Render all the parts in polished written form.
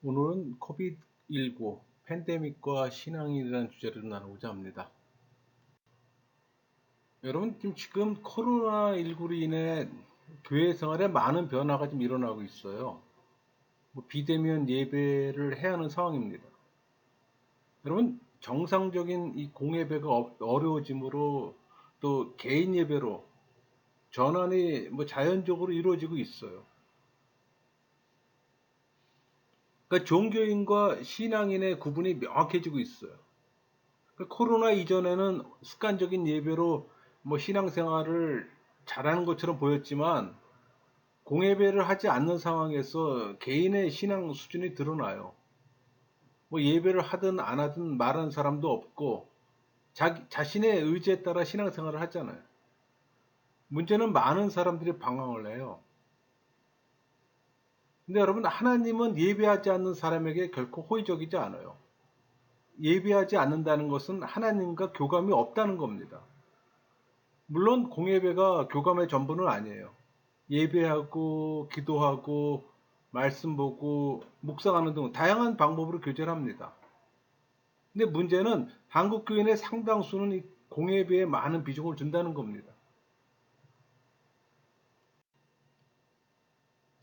오늘은 코비드19 팬데믹과 신앙이라는 주제를 나누고자 합니다. 여러분, 지금 코로나19로 인해 교회 생활에 많은 변화가 좀 일어나고 있어요. 비대면 예배를 해야 하는 상황입니다. 여러분, 정상적인 이 공예배가 어려워지므로 또 개인 예배로 전환이 자연적으로 이루어지고 있어요. 그러니까 종교인과 신앙인의 구분이 명확해지고 있어요. 코로나 이전에는 습관적인 예배로 신앙생활을 잘하는 것처럼 보였지만 공예배를 하지 않는 상황에서 개인의 신앙 수준이 드러나요. 예배를 하든 안 하든 말하는 사람도 없고 자신의 의지에 따라 신앙생활을 하잖아요. 문제는 많은 사람들이 방황을 해요. 근데 여러분, 하나님은 예배하지 않는 사람에게 결코 호의적이지 않아요. 예배하지 않는다는 것은 하나님과 교감이 없다는 겁니다. 물론 공예배가 교감의 전부는 아니에요. 예배하고 기도하고 말씀 보고 묵상하는 등 다양한 방법으로 교제를 합니다. 근데 문제는 한국 교인의 상당수는 이 공예배에 많은 비중을 준다는 겁니다.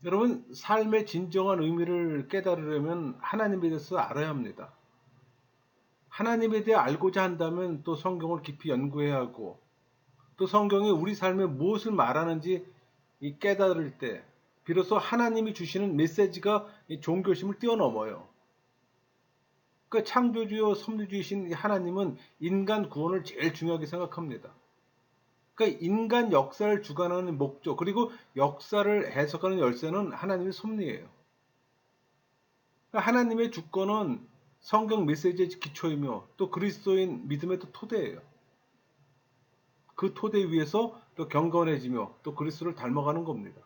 여러분, 삶의 진정한 의미를 깨달으려면 하나님에 대해서 알아야 합니다. 하나님에 대해 알고자 한다면 또 성경을 깊이 연구해야 하고 또 성경이 우리 삶에 무엇을 말하는지 깨달을 때 비로소 하나님이 주시는 메시지가 종교심을 뛰어넘어요. 그 창조주요 섭리주이신 하나님은 인간 구원을 제일 중요하게 생각합니다. 그러니까 인간 역사를 주관하는 목적 그리고 역사를 해석하는 열쇠는 하나님의 섭리예요. 그러니까 하나님의 주권은 성경 메시지의 기초이며 또 그리스도인 믿음의 또 토대예요. 그 토대 위에서 또 경건해지며 또 그리스도를 닮아가는 겁니다.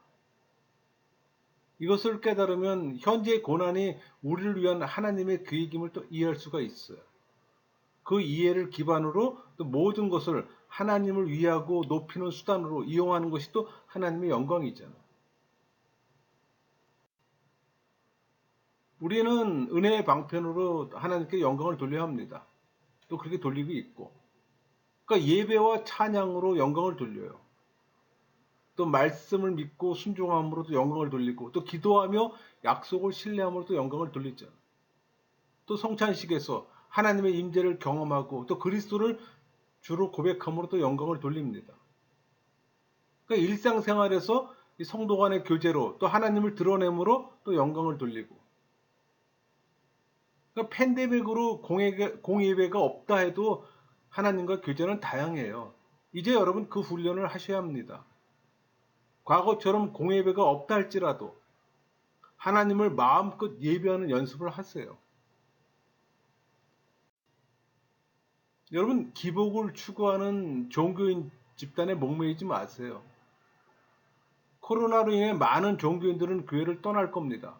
이것을 깨달으면 현재의 고난이 우리를 위한 하나님의 계획임을 또 이해할 수가 있어요. 그 이해를 기반으로 또 모든 것을 하나님을 위하고 높이는 수단으로 이용하는 것이 또 하나님의 영광이잖아요. 우리는 은혜의 방편으로 하나님께 영광을 돌려야 합니다. 또 그렇게 돌리고 있고. 그러니까 예배와 찬양으로 영광을 돌려요. 또 말씀을 믿고 순종함으로도 영광을 돌리고 또 기도하며 약속을 신뢰함으로도 영광을 돌리죠. 또 성찬식에서 하나님의 임재를 경험하고 또 그리스도를 주로 고백함으로도 영광을 돌립니다. 그러니까 일상생활에서 이 성도 간의 교제로 또 하나님을 드러내므로 또 영광을 돌리고 그러니까 팬데믹으로 공예배가 없다 해도 하나님과 교제는 다양해요. 이제 여러분 그 훈련을 하셔야 합니다. 과거처럼 공예배가 없다 할지라도 하나님을 마음껏 예배하는 연습을 하세요. 여러분 기복을 추구하는 종교인 집단에 목매이지 마세요. 코로나로 인해 많은 종교인들은 교회를 떠날 겁니다.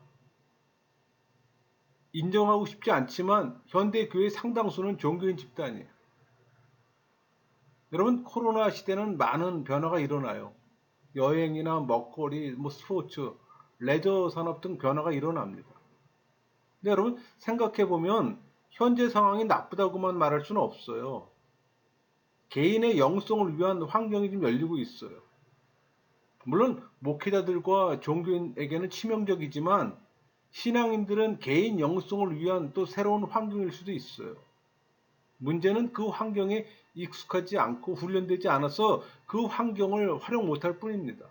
인정하고 싶지 않지만 현대 교회 상당수는 종교인 집단이에요. 여러분 코로나 시대는 많은 변화가 일어나요. 여행이나 먹거리, 스포츠, 레저 산업 등 변화가 일어납니다. 근데 여러분 생각해 보면 현재 상황이 나쁘다고만 말할 수는 없어요. 개인의 영성을 위한 환경이 좀 열리고 있어요. 물론 목회자들과 종교인에게는 치명적이지만 신앙인들은 개인 영성을 위한 또 새로운 환경일 수도 있어요. 문제는 그 환경에 익숙하지 않고 훈련되지 않아서 그 환경을 활용 못할 뿐입니다.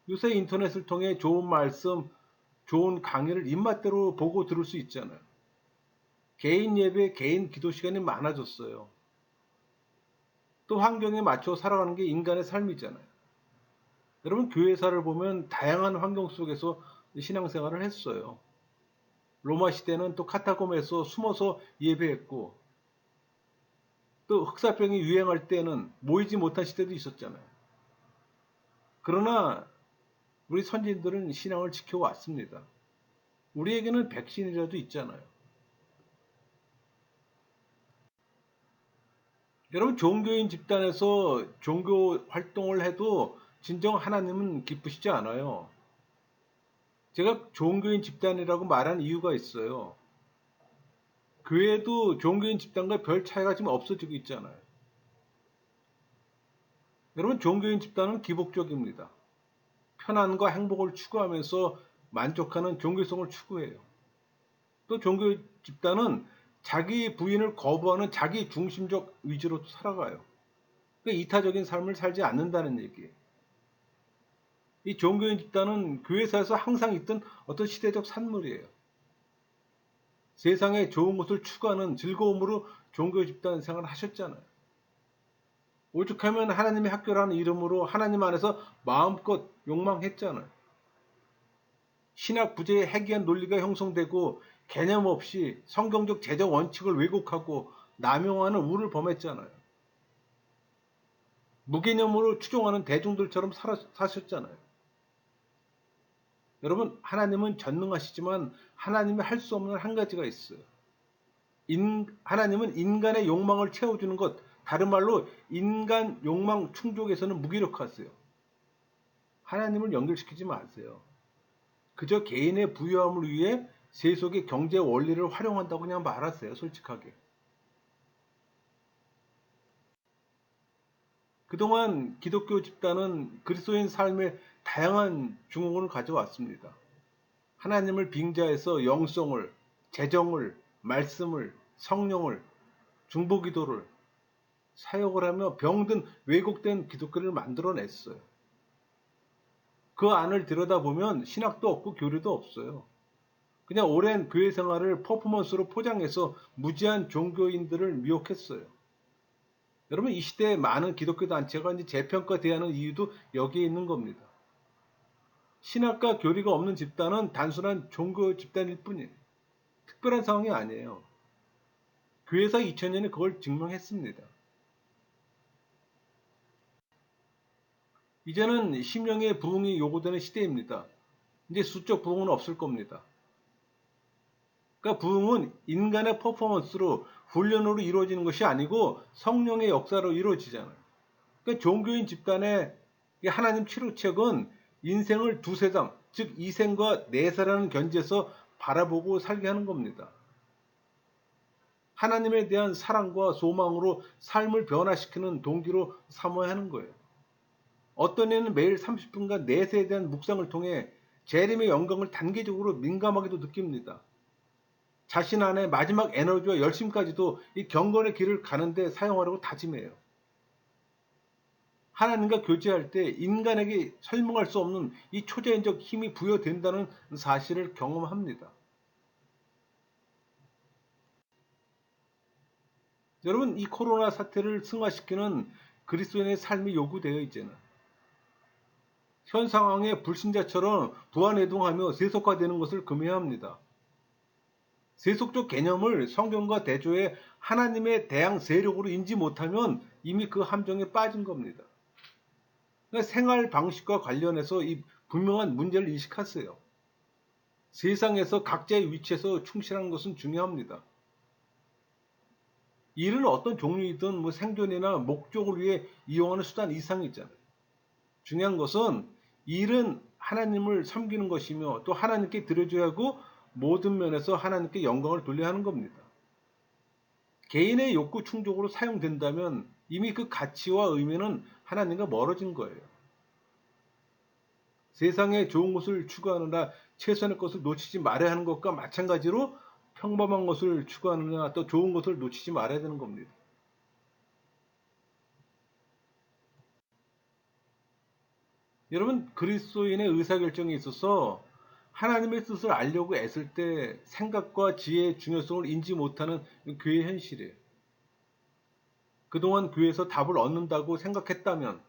요새 인터넷을 통해 좋은 말씀, 좋은 강의를 입맛대로 보고 들을 수 있잖아요. 개인 예배, 개인 기도 시간이 많아졌어요. 또 환경에 맞춰 살아가는 게 인간의 삶이잖아요. 여러분 교회사를 보면 다양한 환경 속에서 신앙생활을 했어요. 로마 시대는 또 카타콤에서 숨어서 예배했고 또 흑사병이 유행할 때는 모이지 못한 시대도 있었잖아요. 그러나 우리 선진들은 신앙을 지켜왔습니다. 우리에게는 백신이라도 있잖아요. 여러분 종교인 집단에서 종교 활동을 해도 진정 하나님은 기쁘시지 않아요. 제가 종교인 집단이라고 말한 이유가 있어요. 교회도 종교인 집단과 별 차이가 지금 없어지고 있잖아요. 여러분, 종교인 집단은 기복적입니다. 편안과 행복을 추구하면서 만족하는 종교성을 추구해요. 또 종교 집단은 자기 부인을 거부하는 자기 중심적 위주로 살아가요. 그러니까 이타적인 삶을 살지 않는다는 얘기예요. 이 종교인 집단은 교회사에서 항상 있던 어떤 시대적 산물이에요. 세상에 좋은 것을 추구하는 즐거움으로 종교 집단 생활을 하셨잖아요. 오죽하면 하나님의 학교라는 이름으로 하나님 안에서 마음껏 욕망했잖아요. 신학 부재의 해기한 논리가 형성되고 개념 없이 성경적 제정 원칙을 왜곡하고 남용하는 우를 범했잖아요. 무개념으로 추종하는 대중들처럼 사셨잖아요. 여러분, 하나님은 전능하시지만 하나님이 할 수 없는 한 가지가 있어요. 하나님은 인간의 욕망을 채워주는 것, 다른 말로 인간 욕망 충족에서는 무기력하세요. 하나님을 연결시키지 마세요. 그저 개인의 부유함을 위해 세속의 경제 원리를 활용한다고 그냥 말하세요. 솔직하게. 그동안 기독교 집단은 그리스도인 삶의 다양한 중흥을 가져왔습니다. 하나님을 빙자해서 영성을, 재정을, 말씀을, 성령을, 중보기도를 사역을 하며 병든 왜곡된 기독교를 만들어냈어요. 그 안을 들여다보면 신학도 없고 교리도 없어요. 그냥 오랜 교회 생활을 퍼포먼스로 포장해서 무지한 종교인들을 미혹했어요. 여러분, 이 시대에 많은 기독교 단체가 이제 재평가대하는 이유도 여기에 있는 겁니다. 신학과 교리가 없는 집단은 단순한 종교 집단일 뿐이에요. 특별한 상황이 아니에요. 교회사 2000년에 그걸 증명했습니다. 이제는 심령의 부흥이 요구되는 시대입니다. 이제 수적 부흥은 없을 겁니다. 그러니까 부흥은 인간의 퍼포먼스로 훈련으로 이루어지는 것이 아니고 성령의 역사로 이루어지잖아요. 그러니까 종교인 집단의 하나님 치료책은 인생을 두세 장, 즉 이생과 내세라는 견지에서 바라보고 살게 하는 겁니다. 하나님에 대한 사랑과 소망으로 삶을 변화시키는 동기로 삼아야 하는 거예요. 어떤 애는 매일 30분간 내세에 대한 묵상을 통해 재림의 영광을 단계적으로 민감하게도 느낍니다. 자신 안에 마지막 에너지와 열심까지도 이 경건의 길을 가는데 사용하려고 다짐해요. 하나님과 교제할 때 인간에게 설명할 수 없는 이 초자연적 힘이 부여된다는 사실을 경험합니다. 여러분, 이 코로나 사태를 승화시키는 그리스도인의 삶이 요구돼요, 이제는. 현 상황에 불신자처럼 부안해동하며 세속화되는 것을 금해야 합니다. 세속적 개념을 성경과 대조해 하나님의 대항 세력으로 인지 못하면 이미 그 함정에 빠진 겁니다. 그러니까 생활 방식과 관련해서 이 분명한 문제를 인식하세요. 세상에서 각자의 위치에서 충실한 것은 중요합니다. 일은 어떤 종류이든 생존이나 목적을 위해 이용하는 수단 이상이잖아요. 중요한 것은 일은 하나님을 섬기는 것이며 또 하나님께 드려줘야 하고 모든 면에서 하나님께 영광을 돌려야 하는 겁니다. 개인의 욕구 충족으로 사용된다면 이미 그 가치와 의미는 하나님과 멀어진 거예요. 세상에 좋은 것을 추구하느라 최선의 것을 놓치지 말아야 하는 것과 마찬가지로 평범한 것을 추구하느냐 또 좋은 것을 놓치지 말아야 되는 겁니다. 여러분, 그리스도인의 의사결정에 있어서 하나님의 뜻을 알려고 애쓸 때 생각과 지혜의 중요성을 인지 못하는 교회의 현실이에요. 그동안 교회에서 답을 얻는다고 생각했다면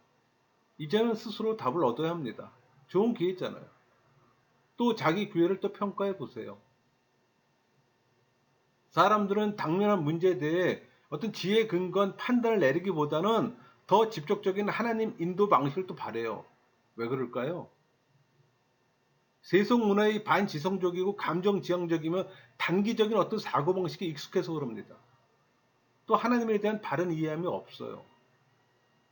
이제는 스스로 답을 얻어야 합니다. 좋은 기회잖아요. 또 자기 교회를 또 평가해 보세요. 사람들은 당면한 문제에 대해 어떤 지혜에 근거한 판단을 내리기보다는 더 직접적인 하나님 인도 방식을 또 바래요. 왜 그럴까요? 세속 문화의 반지성적이고 감정지향적이며 단기적인 어떤 사고방식에 익숙해서 그럽니다. 또 하나님에 대한 바른 이해함이 없어요.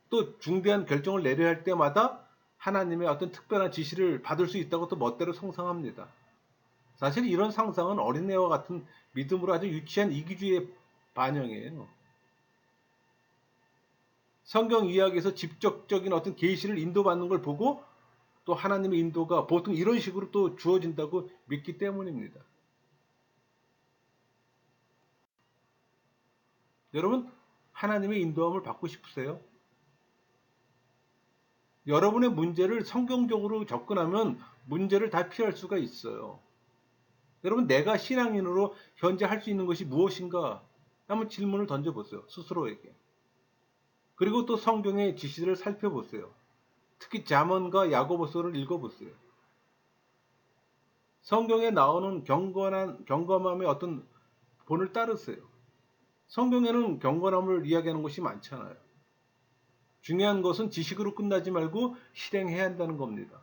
또 중대한 결정을 내려야 할 때마다 하나님의 어떤 특별한 지시를 받을 수 있다고 또 멋대로 상상합니다. 사실 이런 상상은 어린애와 같은 믿음으로 아주 유치한 이기주의의 반영이에요. 성경 이야기에서 직접적인 어떤 계시를 인도받는 걸 보고 또 하나님의 인도가 보통 이런 식으로 또 주어진다고 믿기 때문입니다. 여러분, 하나님의 인도함을 받고 싶으세요? 여러분의 문제를 성경적으로 접근하면 문제를 다 피할 수가 있어요. 여러분, 내가 신앙인으로 현재 할 수 있는 것이 무엇인가? 한번 질문을 던져보세요. 스스로에게. 그리고 또 성경의 지시를 살펴보세요. 특히 잠언과 야고보서를 읽어보세요. 성경에 나오는 경건함의 어떤 본을 따르세요. 성경에는 경건함을 이야기하는 것이 많잖아요. 중요한 것은 지식으로 끝나지 말고 실행해야 한다는 겁니다.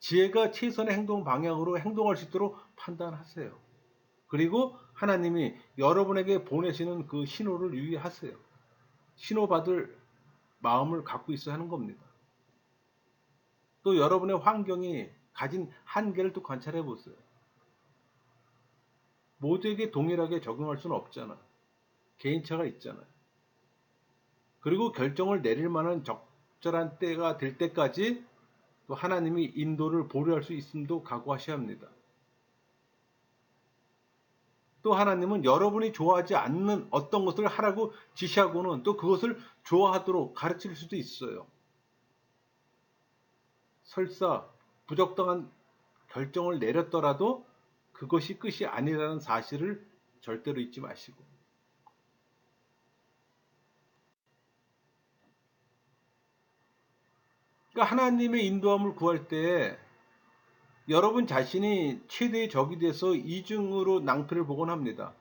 지혜가 최선의 행동 방향으로 행동할 수 있도록 판단하세요. 그리고 하나님이 여러분에게 보내시는 그 신호를 유의하세요. 신호받을 마음을 갖고 있어야 하는 겁니다. 또 여러분의 환경이 가진 한계를 또 관찰해 보세요. 모두에게 동일하게 적용할 수는 없잖아요. 개인차가 있잖아요. 그리고 결정을 내릴 만한 적절한 때가 될 때까지 또 하나님이 인도를 보류할 수 있음도 각오하셔야 합니다. 또 하나님은 여러분이 좋아하지 않는 어떤 것을 하라고 지시하고는 또 그것을 좋아하도록 가르칠 수도 있어요. 설사 부적당한 결정을 내렸더라도 그것이 끝이 아니라는 사실을 절대로 잊지 마시고. 그러니까 하나님의 인도함을 구할 때 여러분 자신이 최대의 적이 돼서 이중으로 낭패를 보곤 합니다.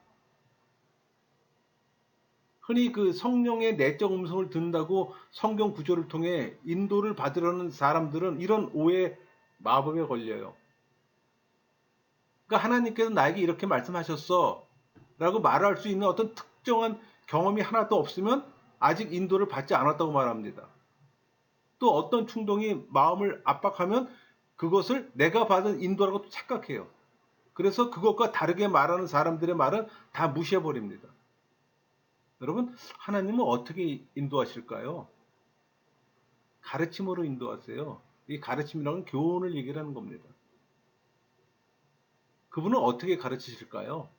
흔히 그 성령의 내적 음성을 듣는다고 성경 구조를 통해 인도를 받으려는 사람들은 이런 오해 마법에 걸려요. 그러니까 하나님께서 나에게 이렇게 말씀하셨어 라고 말할 수 있는 어떤 특정한 경험이 하나도 없으면 아직 인도를 받지 않았다고 말합니다. 또 어떤 충동이 마음을 압박하면 그것을 내가 받은 인도라고 착각해요. 그래서 그것과 다르게 말하는 사람들의 말은 다 무시해버립니다. 여러분, 하나님은 어떻게 인도하실까요? 가르침으로 인도하세요. 이 가르침이라는 교훈을 얘기하는 겁니다. 그분은 어떻게 가르치실까요?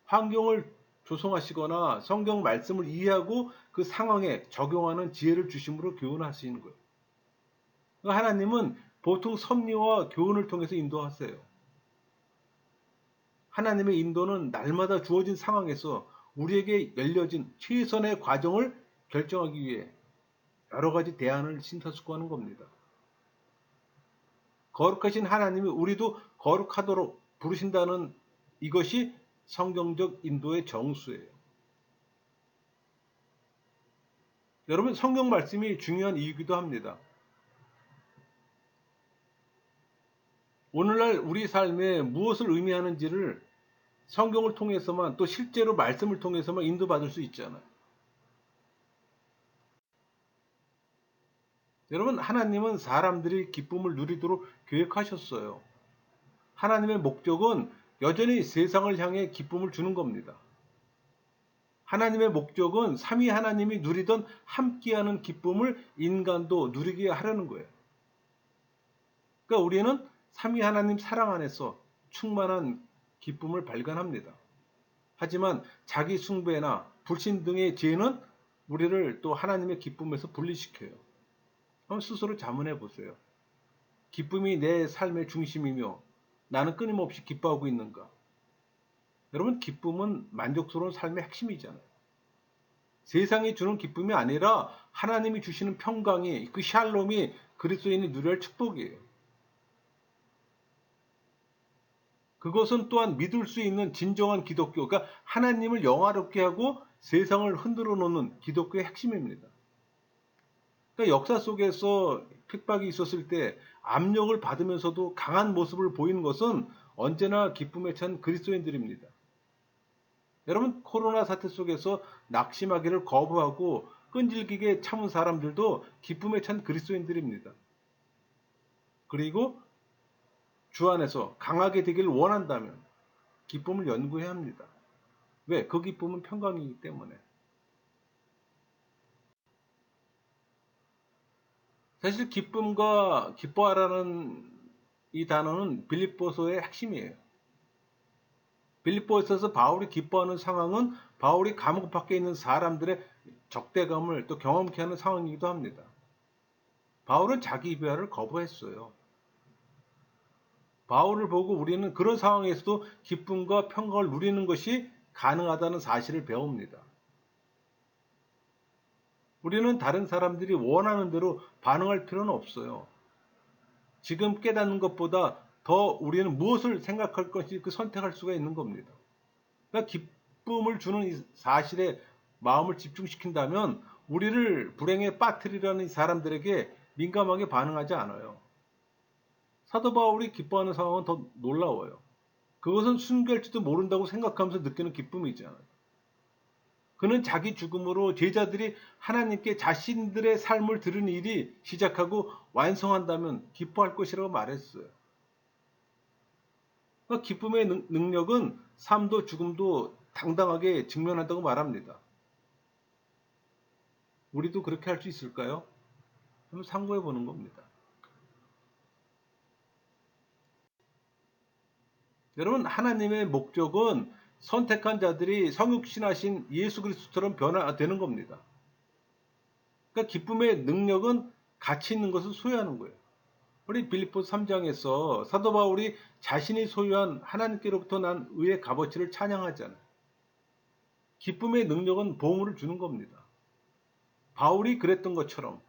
환경을 조성하시거나 성경 말씀을 이해하고 그 상황에 적용하는 지혜를 주심으로 교훈하시는 거예요. 하나님은 보통 섭리와 교훈을 통해서 인도하세요. 하나님의 인도는 날마다 주어진 상황에서 우리에게 열려진 최선의 과정을 결정하기 위해 여러 가지 대안을 심사숙고하는 겁니다. 거룩하신 하나님이 우리도 거룩하도록 부르신다는 이것이 성경적 인도의 정수예요. 여러분, 성경 말씀이 중요한 이유이기도 합니다. 오늘날 우리 삶에 무엇을 의미하는지를 성경을 통해서만 또 실제로 말씀을 통해서만 인도받을 수 있잖아요. 여러분, 하나님은 사람들이 기쁨을 누리도록 계획하셨어요. 하나님의 목적은 여전히 세상을 향해 기쁨을 주는 겁니다. 하나님의 목적은 삼위 하나님이 누리던 함께하는 기쁨을 인간도 누리게 하려는 거예요. 그러니까 우리는 삼위 하나님 사랑 안에서 충만한 기쁨을 발견합니다. 하지만 자기 숭배나 불신 등의 죄는 우리를 또 하나님의 기쁨에서 분리시켜요. 한번 스스로 자문해 보세요. 기쁨이 내 삶의 중심이며 나는 끊임없이 기뻐하고 있는가? 여러분, 기쁨은 만족스러운 삶의 핵심이잖아요. 세상이 주는 기쁨이 아니라 하나님이 주시는 평강이, 그 샬롬이 그리스도인이 누려야 할 축복이에요. 그것은 또한 믿을 수 있는 진정한 기독교, 그러니까 하나님을 영화롭게 하고 세상을 흔들어 놓는 기독교의 핵심입니다. 그러니까 역사 속에서 핍박이 있었을 때 압력을 받으면서도 강한 모습을 보이는 것은 언제나 기쁨에 찬 그리스도인들입니다. 여러분, 코로나 사태 속에서 낙심하기를 거부하고 끈질기게 참은 사람들도 기쁨에 찬 그리스도인들입니다. 그리고 주 안에서 강하게 되기를 원한다면 기쁨을 연구해야 합니다. 왜? 그 기쁨은 평강이기 때문에. 사실 기쁨과 기뻐하라는 이 단어는 빌립보서의 핵심이에요. 빌립보에서 바울이 기뻐하는 상황은 바울이 감옥 밖에 있는 사람들의 적대감을 또 경험케 하는 상황이기도 합니다. 바울은 자기 비하를 거부했어요. 바울을 보고 우리는 그런 상황에서도 기쁨과 평강을 누리는 것이 가능하다는 사실을 배웁니다. 우리는 다른 사람들이 원하는 대로 반응할 필요는 없어요. 지금 깨닫는 것보다 더 우리는 무엇을 생각할 것인지 그 선택할 수가 있는 겁니다. 그러니까 기쁨을 주는 이 사실에 마음을 집중시킨다면 우리를 불행에 빠뜨리려는 이 사람들에게 민감하게 반응하지 않아요. 사도 바울이 기뻐하는 상황은 더 놀라워요. 그것은 순결지도 모른다고 생각하면서 느끼는 기쁨이잖아요. 그는 자기 죽음으로 제자들이 하나님께 자신들의 삶을 들은 일이 시작하고 완성한다면 기뻐할 것이라고 말했어요. 그러니까 기쁨의 능력은 삶도 죽음도 당당하게 직면한다고 말합니다. 우리도 그렇게 할 수 있을까요? 한번 상고해 보는 겁니다. 여러분, 하나님의 목적은 선택한 자들이 성육신하신 예수 그리스도처럼 변화되는 겁니다. 그러니까 기쁨의 능력은 가치 있는 것을 소유하는 거예요. 우리 빌립보 3장에서 사도 바울이 자신이 소유한 하나님께로부터 난 의의 값어치를 찬양하잖아요. 기쁨의 능력은 보물을 주는 겁니다. 바울이 그랬던 것처럼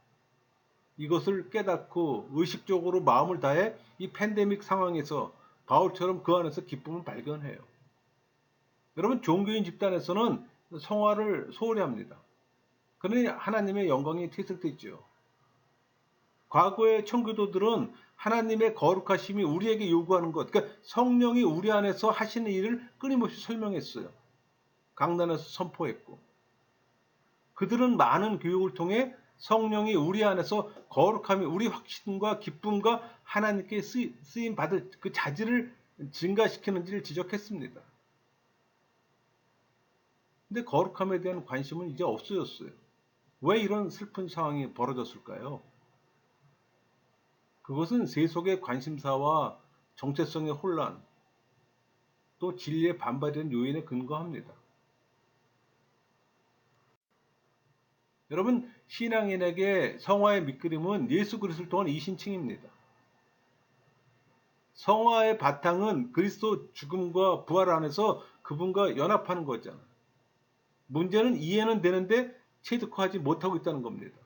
이것을 깨닫고 의식적으로 마음을 다해 이 팬데믹 상황에서 바울처럼 그 안에서 기쁨을 발견해요. 여러분, 종교인 집단에서는 성화를 소홀히 합니다. 그러니 하나님의 영광이 퇴색됐죠. 과거의 청교도들은 하나님의 거룩하심이 우리에게 요구하는 것, 그러니까 성령이 우리 안에서 하시는 일을 끊임없이 설명했어요. 강단에서 선포했고. 그들은 많은 교육을 통해 성령이 우리 안에서 거룩함이 우리 확신과 기쁨과 하나님께 쓰임 받을 그 자질을 증가시키는지를 지적했습니다. 근데 거룩함에 대한 관심은 이제 없어졌어요. 왜 이런 슬픈 상황이 벌어졌을까요? 그것은 세속의 관심사와 정체성의 혼란, 또 진리의 반발이라는 요인에 근거합니다. 여러분, 신앙인에게 성화의 밑그림은 예수 그리스도를 통한 이신칭입니다. 성화의 바탕은 그리스도 죽음과 부활 안에서 그분과 연합하는 거잖아요. 문제는 이해는 되는데 체득하지 못하고 있다는 겁니다.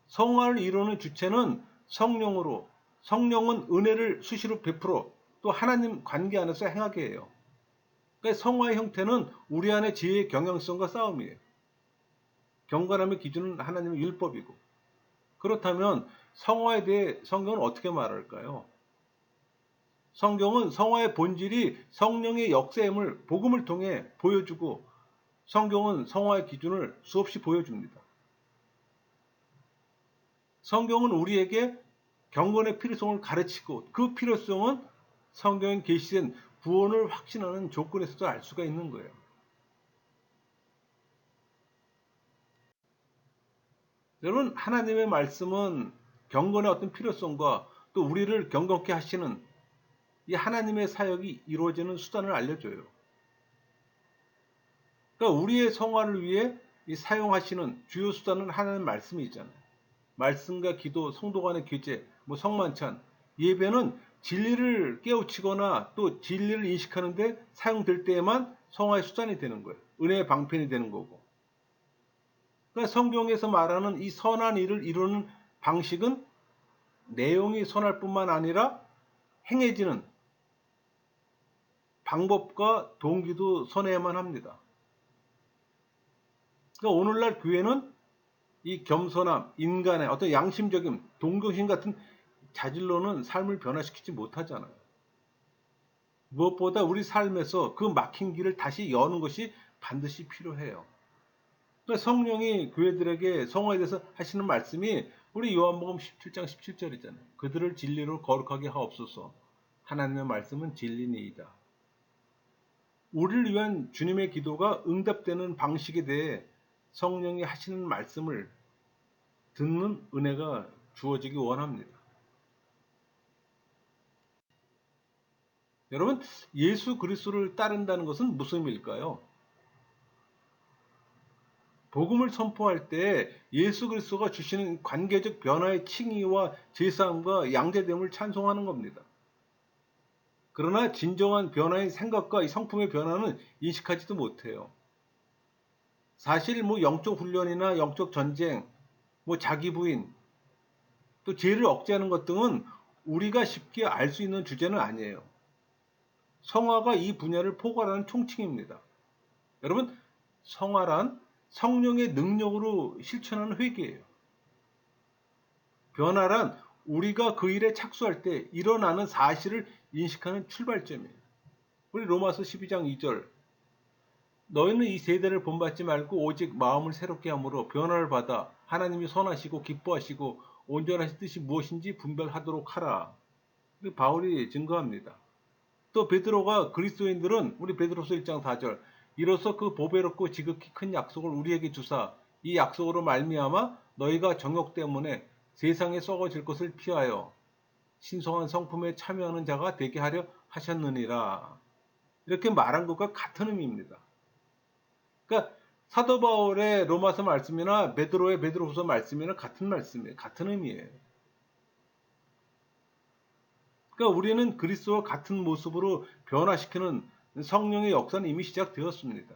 성화를 이루는 주체는 성령으로, 성령은 은혜를 수시로 베풀어 또 하나님 관계 안에서 행하게 해요. 그러니까 성화의 형태는 우리 안의 지혜의 경향성과 싸움이에요. 경건함의 기준은 하나님의 율법이고. 그렇다면 성화에 대해 성경은 어떻게 말할까요? 성경은 성화의 본질이 성령의 역사임을 복음을 통해 보여주고 성경은 성화의 기준을 수없이 보여줍니다. 성경은 우리에게 경건의 필요성을 가르치고 그 필요성은 성경에 계시된 구원을 확신하는 조건에서도 알 수가 있는 거예요. 여러분, 하나님의 말씀은 경건의 어떤 필요성과 또 우리를 경건케 하시는 이 하나님의 사역이 이루어지는 수단을 알려줘요. 그러니까 우리의 성화를 위해 사용하시는 주요 수단은 하나님 말씀이잖아요. 말씀과 기도, 성도 간의 교제, 성만찬, 예배는 진리를 깨우치거나 또 진리를 인식하는데 사용될 때에만 성화의 수단이 되는 거예요. 은혜의 방편이 되는 거고. 그러니까 성경에서 말하는 이 선한 일을 이루는 방식은 내용이 선할 뿐만 아니라 행해지는 방법과 동기도 선해야만 합니다. 그러니까 오늘날 교회는 이 겸손함, 인간의 어떤 양심적인 동정심 같은 자질로는 삶을 변화시키지 못하잖아요. 무엇보다 우리 삶에서 그 막힌 길을 다시 여는 것이 반드시 필요해요. 그러니까 성령이 교회들에게 성화에 대해서 하시는 말씀이 우리 요한복음 17장 17절이잖아요. 그들을 진리로 거룩하게 하옵소서. 하나님의 말씀은 진리니이다. 우리를 위한 주님의 기도가 응답되는 방식에 대해 성령이 하시는 말씀을 듣는 은혜가 주어지기 원합니다. 여러분, 예수 그리스도를 따른다는 것은 무슨 의미일까요? 복음을 선포할 때 예수 그리스도가 주시는 관계적 변화의 칭의와 제사함과 양제됨을 찬송하는 겁니다. 그러나 진정한 변화의 생각과 이 성품의 변화는 인식하지도 못해요. 사실 영적 훈련이나 영적 전쟁, 자기 부인, 또 죄를 억제하는 것 등은 우리가 쉽게 알 수 있는 주제는 아니에요. 성화가 이 분야를 포괄하는 총칭입니다. 여러분, 성화란 성령의 능력으로 실천하는 회개예요. 변화란 우리가 그 일에 착수할 때 일어나는 사실을 인식하는 출발점이에요. 우리 로마서 12장 2절, 너희는 이 세대를 본받지 말고 오직 마음을 새롭게 함으로 변화를 받아 하나님이 선하시고 기뻐하시고 온전하신 뜻이 무엇인지 분별하도록 하라. 바울이 증거합니다. 또 베드로가 그리스도인들은 우리 베드로서 1장 4절, 이로써 그 보배롭고 지극히 큰 약속을 우리에게 주사 이 약속으로 말미암아 너희가 정욕 때문에 세상에 썩어질 것을 피하여 신성한 성품에 참여하는 자가 되게 하려 하셨느니라. 이렇게 말한 것과 같은 의미입니다. 그러니까 사도 바울의 로마서 말씀이나 베드로의 베드로후서 말씀이나 같은 말씀이에요. 같은 의미예요. 그러니까 우리는 그리스도와 같은 모습으로 변화시키는 성령의 역사는 이미 시작되었습니다.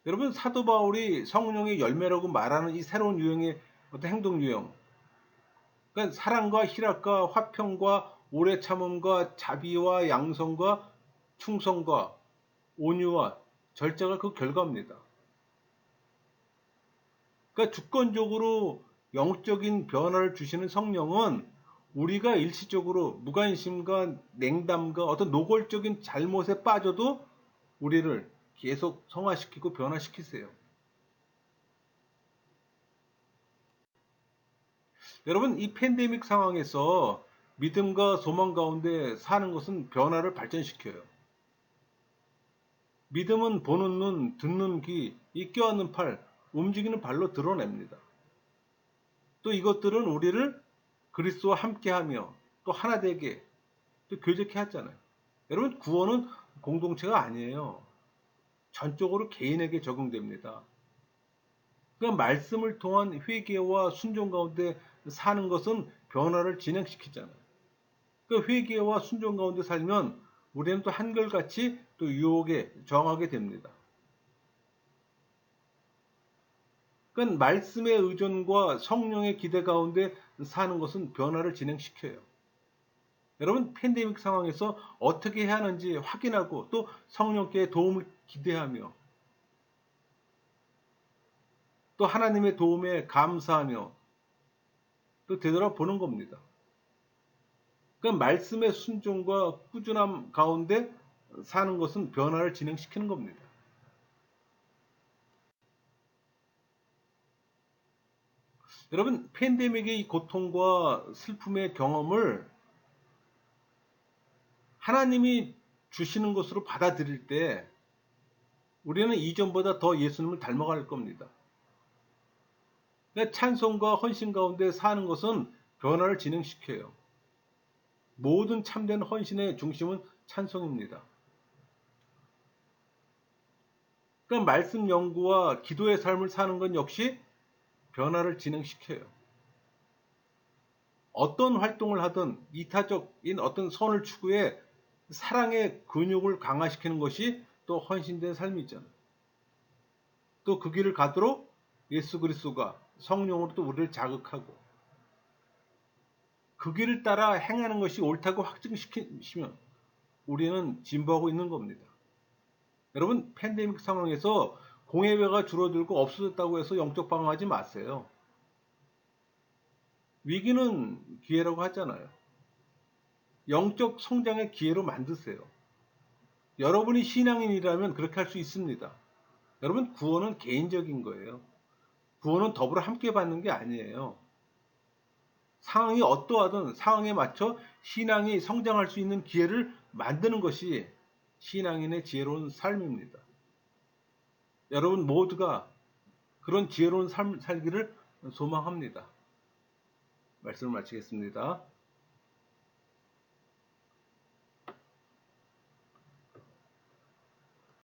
여러분, 사도 바울이 성령의 열매라고 말하는 이 새로운 유형의 어떤 행동 유형, 그러니까 사랑과 희락과 화평과 오래 참음과 자비와 양성과 충성과 온유와 절제가 그 결과입니다. 그러니까 주권적으로 영적인 변화를 주시는 성령은 우리가 일시적으로 무관심과 냉담과 어떤 노골적인 잘못에 빠져도 우리를 계속 성화시키고 변화시키세요. 여러분, 이 팬데믹 상황에서 믿음과 소망 가운데 사는 것은 변화를 발전시켜요. 믿음은 보는 눈, 듣는 귀, 이 껴안는 팔, 움직이는 발로 드러냅니다. 또 이것들은 우리를 그리스도와 함께하며 또 하나 되게 또 교제케 하잖아요. 여러분, 구원은 공동체가 아니에요. 전적으로 개인에게 적용됩니다. 그러니까 말씀을 통한 회개와 순종 가운데 사는 것은 변화를 진행시키잖아요. 그 회개와 순종 가운데 살면 우리는 또 한결같이 또 유혹에 저항하게 됩니다. 그러니까 말씀의 의존과 성령의 기대 가운데 사는 것은 변화를 진행시켜요. 여러분, 팬데믹 상황에서 어떻게 해야 하는지 확인하고 또 성령께 도움을 기대하며 또 하나님의 도움에 감사하며 또 되돌아보는 겁니다. 그러니까 말씀의 순종과 꾸준함 가운데 사는 것은 변화를 진행시키는 겁니다. 여러분, 팬데믹의 이 고통과 슬픔의 경험을 하나님이 주시는 것으로 받아들일 때 우리는 이전보다 더 예수님을 닮아갈 겁니다. 그러니까 찬송과 헌신 가운데 사는 것은 변화를 진행시켜요. 모든 참된 헌신의 중심은 찬송입니다. 그러니까 말씀 연구와 기도의 삶을 사는 건 역시 변화를 진행시켜요. 어떤 활동을 하든 이타적인 어떤 선을 추구해 사랑의 근육을 강화시키는 것이 또 헌신된 삶이잖아요. 또 그 길을 가도록 예수 그리스도가 성령으로 또 우리를 자극하고 그 길을 따라 행하는 것이 옳다고 확증시키시면 우리는 진보하고 있는 겁니다. 여러분, 팬데믹 상황에서 공예회가 줄어들고 없어졌다고 해서 영적 방황하지 마세요. 위기는 기회라고 하잖아요. 영적 성장의 기회로 만드세요. 여러분이 신앙인이라면 그렇게 할 수 있습니다. 여러분, 구원은 개인적인 거예요. 구원은 더불어 함께 받는 게 아니에요. 상황이 어떠하든 상황에 맞춰 신앙이 성장할 수 있는 기회를 만드는 것이 신앙인의 지혜로운 삶입니다. 여러분 모두가 그런 지혜로운 삶 살기를 소망합니다. 말씀을 마치겠습니다.